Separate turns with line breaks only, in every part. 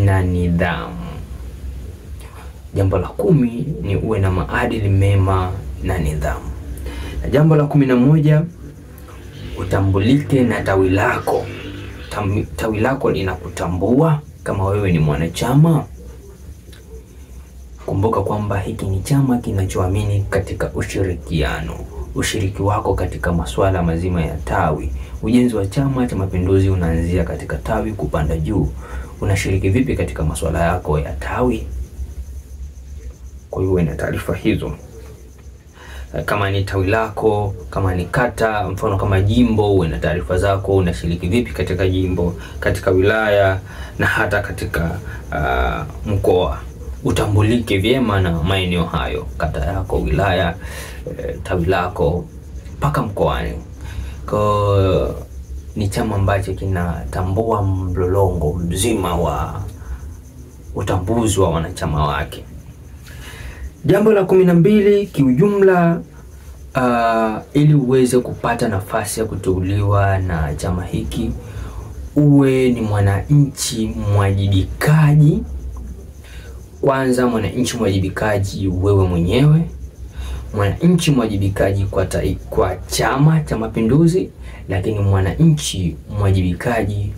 na nidhamu. Jambo la 10 ni uwe na maadili mema na nidhamu. Na jambo la 11, utambulike na tawi lako. Tawi lako linakutambua kama wewe ni mwanachama. Kumbuka kwamba hiki ni chama kinachoamini katika ushirikiano. Ushiriki wako katika masuala mazima ya tawi. Ujenzi wa Chama cha Mapinduzi unaanzia katika tawi kupanda juu. Unashiriki vipi katika masuala yako ya tawi? Kwa hiyo ina taarifa hizo. Kama ni tawi lako, kama ni kata, mfano kama jimbo, uwe na taarifa zako, unashiriki vipi katika jimbo, katika wilaya na hata katika mkoa. Utambulike vyema na maeneo hayo, kata yako, wilaya, tawi lako mpaka mkoani. Kwa ni chama ambacho kinatambua mlolongo mzima wa utambuzi wa wanachama wake. Jambo la 12, kiujumla, ili uweze kupata nafasi ya kuteuliwa na chama hiki, uwe ni mwananchi mwajibikaji. Kwanza, mwananchi mwajibikaji wewe mwenyewe, mwananchi mwajibikaji kwa Chama cha Mapinduzi, lakini mwananchi mwajibikaji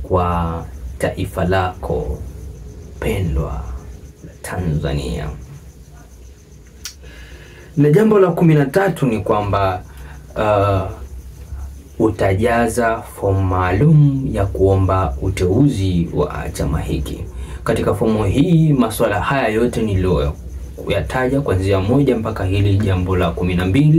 kwa taifa lako pendwa la Tanzania. Na jambo la 13 ni kwamba utajaza fomu maalum ya kuomba uteuzi wa chama hiki. Katika fomu hii masuala haya yote niliyoyataja kuanzia 1 mpaka hili jambo la 12